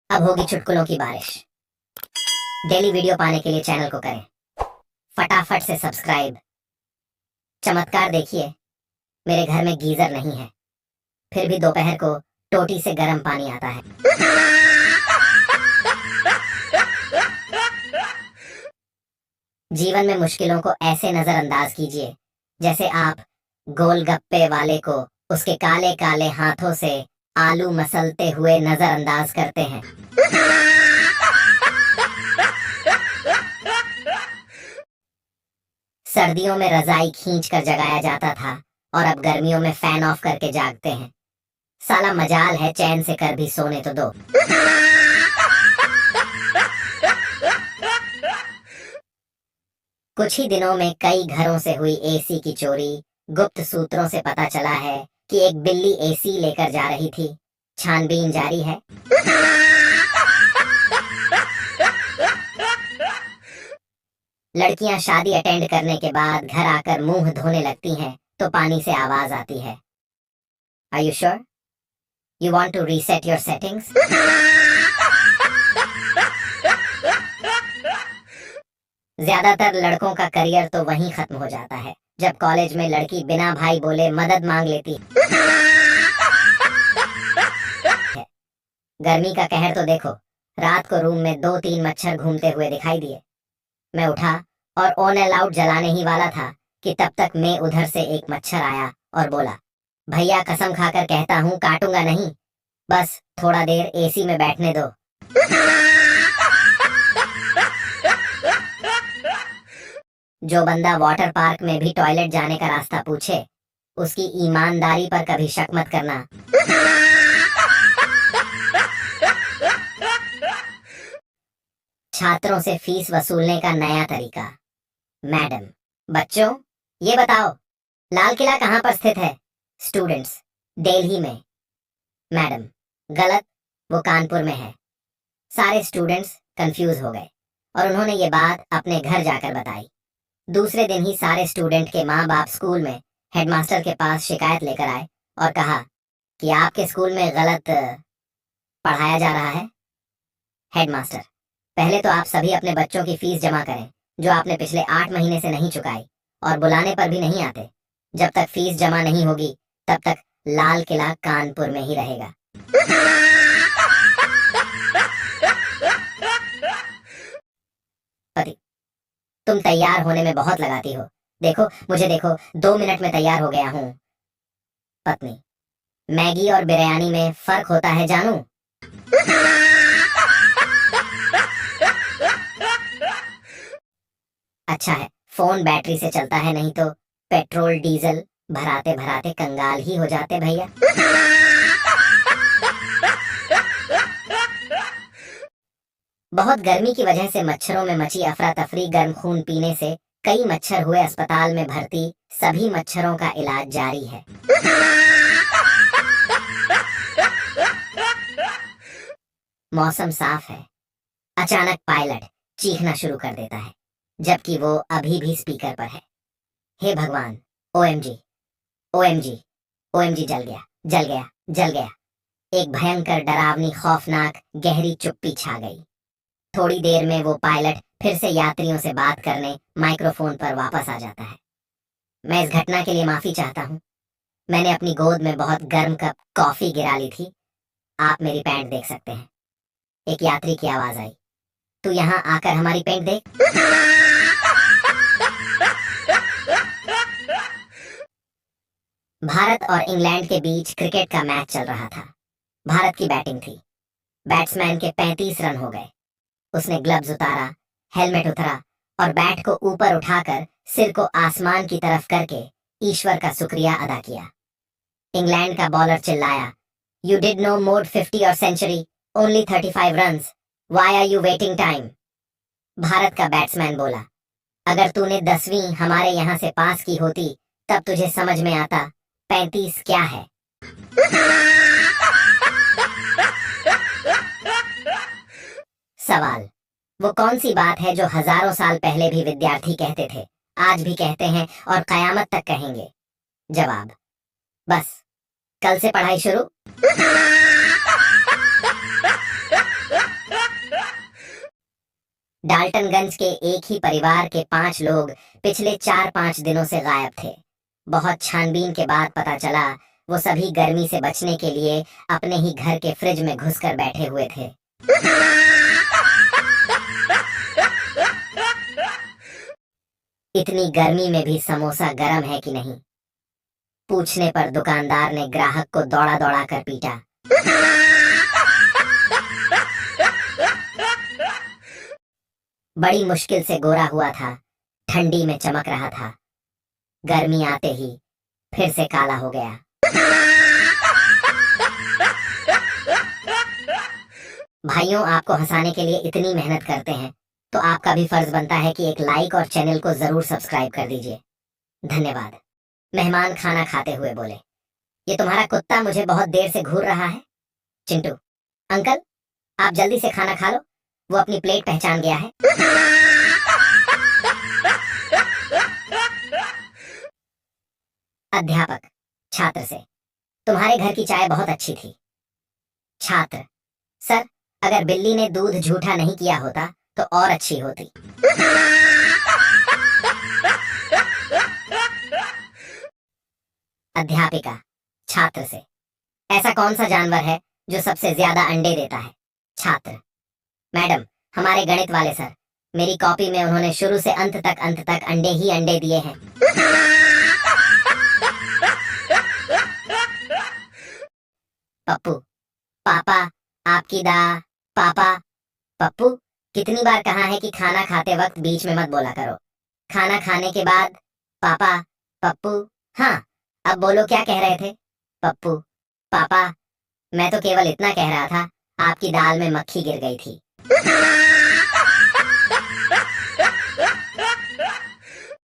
अब होगी चुटकुलों की बारिश। डेली वीडियो पाने के लिए चैनल को करें फटाफट से सब्सक्राइब। चमत्कार देखिए, मेरे घर में गीजर नहीं है, फिर भी दोपहर को टोटी से गर्म पानी आता है। जीवन में मुश्किलों को ऐसे नजरअंदाज कीजिए जैसे आप गोलगप्पे वाले को उसके काले काले हाथों से आलू मसलते हुए नजरअंदाज करते हैं। सर्दियों में रजाई खींच कर जगाया जाता था और अब गर्मियों में फैन ऑफ करके जागते हैं। साला मजाल है चैन से कर भी सोने तो दो। कुछ ही दिनों में कई घरों से हुई एसी की चोरी। गुप्त सूत्रों से पता चला है कि एक बिल्ली एसी लेकर जा रही थी। छानबीन जारी है। लड़कियां शादी अटेंड करने के बाद घर आकर मुंह धोने लगती हैं तो पानी से आवाज आती है, are you sure you want to reset your settings? ज्यादातर लड़कों का करियर तो वहीं खत्म हो जाता है जब कॉलेज में लड़की बिना भाई बोले मदद मांग लेती है। गर्मी का कहर तो देखो, रात को रूम में 2-3 मच्छर घूमते हुए दिखाई दिए। मैं उठा और ऑन एल आउट जलाने ही वाला था कि तब तक मैं उधर से एक मच्छर आया और बोला, भैया कसम खाकर कहता हूँ काटूंगा नहीं, बस थोड़ा देर एसी में बैठने दो। जो बंदा वाटर पार्क में भी टॉयलेट जाने का रास्ता पूछे उसकी ईमानदारी पर कभी शक मत करना। छात्रों से फीस वसूलने का नया तरीका। मैडम, बच्चों ये बताओ लाल किला कहाँ पर स्थित है? स्टूडेंट्स, दिल्ली में। मैडम, गलत, वो कानपुर में है। सारे स्टूडेंट्स कंफ्यूज हो गए और उन्होंने ये बात अपने घर जाकर बताई। दूसरे दिन ही सारे स्टूडेंट के माँ बाप स्कूल में हेडमास्टर के पास शिकायत लेकर आए और कहा कि आपके स्कूल में गलत पढ़ाया जा रहा है। हेडमास्टर, पहले तो आप सभी अपने बच्चों की फीस जमा करें जो आपने पिछले 8 महीने से नहीं चुकाई और बुलाने पर भी नहीं आते। जब तक फीस जमा नहीं होगी तब तक लाल किला कानपुर में ही रहेगा। पति, तुम तैयार होने में बहुत लगाती हो, देखो मुझे देखो, 2 मिनट में तैयार हो गया हूँ। पत्नी, मैगी और बिरयानी में फर्क होता है जानू? अच्छा है फोन बैटरी से चलता है, नहीं तो पेट्रोल डीजल भराते भराते कंगाल ही हो जाते भैया। बहुत गर्मी की वजह से मच्छरों में मची अफरा तफरी। गर्म खून पीने से कई मच्छर हुए अस्पताल में भर्ती। सभी मच्छरों का इलाज जारी है। मौसम साफ है, अचानक पायलट चीखना शुरू कर देता है जबकि वो अभी भी स्पीकर पर है। हे भगवान, ओएमजी ओएमजी ओएमजी, जल गया जल गया जल गया। एक भयंकर डरावनी खौफनाक गहरी चुप्पी छा गई। थोड़ी देर में वो पायलट फिर से यात्रियों से बात करने माइक्रोफोन पर वापस आ जाता है। मैं इस घटना के लिए माफी चाहता हूँ। मैंने अपनी गोद में बहुत गर्म कप कॉफी गिरा ली थी। आप मेरी पैंट देख सकते हैं। एक यात्री की आवाज आई, तू यहाँ आकर हमारी पैंट देख। भारत और इंग्लैंड के बीच क्रिकेट का मैच चल रहा था। भारत की बैटिंग थी। बैट्समैन के 35 रन हो गए। उसने ग्लव्स उतारा, हेलमेट उतरा और बैट को ऊपर उठाकर सिर को आसमान की तरफ करके ईश्वर का शुक्रिया अदा किया। इंग्लैंड का बॉलर चिल्लाया, यू डिड नो मोर 50 और century, only 35 runs, why are you waiting time? Bharat का बैट्समैन बोला, अगर तूने 10वीं हमारे यहाँ से पास की होती तब तुझे समझ में आता 35 क्या है। सवाल, वो कौन सी बात है जो हजारों साल पहले भी विद्यार्थी कहते थे, आज भी कहते हैं और कयामत तक कहेंगे? जवाब, बस कल से पढ़ाई शुरू। डाल्टनगंज के एक ही परिवार के 5 लोग पिछले 4-5 दिनों से गायब थे। बहुत छानबीन के बाद पता चला वो सभी गर्मी से बचने के लिए अपने ही घर के फ्रिज में घुसकर बैठे हुए थे। इतनी गर्मी में भी समोसा गरम है कि नहीं, पूछने पर दुकानदार ने ग्राहक को दौड़ा दौड़ा कर पीटा। बड़ी मुश्किल से गोरा हुआ था, ठंडी में चमक रहा था, गर्मी आते ही फिर से काला हो गया। भाइयों, आपको हंसाने के लिए इतनी मेहनत करते हैं तो आपका भी फर्ज बनता है कि एक लाइक और चैनल को जरूर सब्सक्राइब कर दीजिए। धन्यवाद। मेहमान खाना खाते हुए बोले, ये तुम्हारा कुत्ता मुझे बहुत देर से घूर रहा है। चिंटू, अंकल आप जल्दी से खाना खा लो, वो अपनी प्लेट पहचान गया है। अध्यापक छात्र से, तुम्हारे घर की चाय बहुत अच्छी थी। छात्र, सर अगर बिल्ली ने दूध झूठा नहीं किया होता तो और अच्छी होती। अध्यापिका छात्र से, ऐसा कौन सा जानवर है जो सबसे ज्यादा अंडे देता है। छात्र, मैडम हमारे गणित वाले सर, मेरी कॉपी में उन्होंने शुरू से अंत तक अंडे ही अंडे दिए हैं। पप्पू, पापा आपकी पापा। पप्पू, कितनी बार कहा है कि खाना खाते वक्त बीच में मत बोला करो। खाना खाने के बाद पापा। पप्पू, हाँ अब बोलो क्या कह रहे थे। पप्पू, पापा मैं तो केवल इतना कह रहा था आपकी दाल में मक्खी गिर गई थी।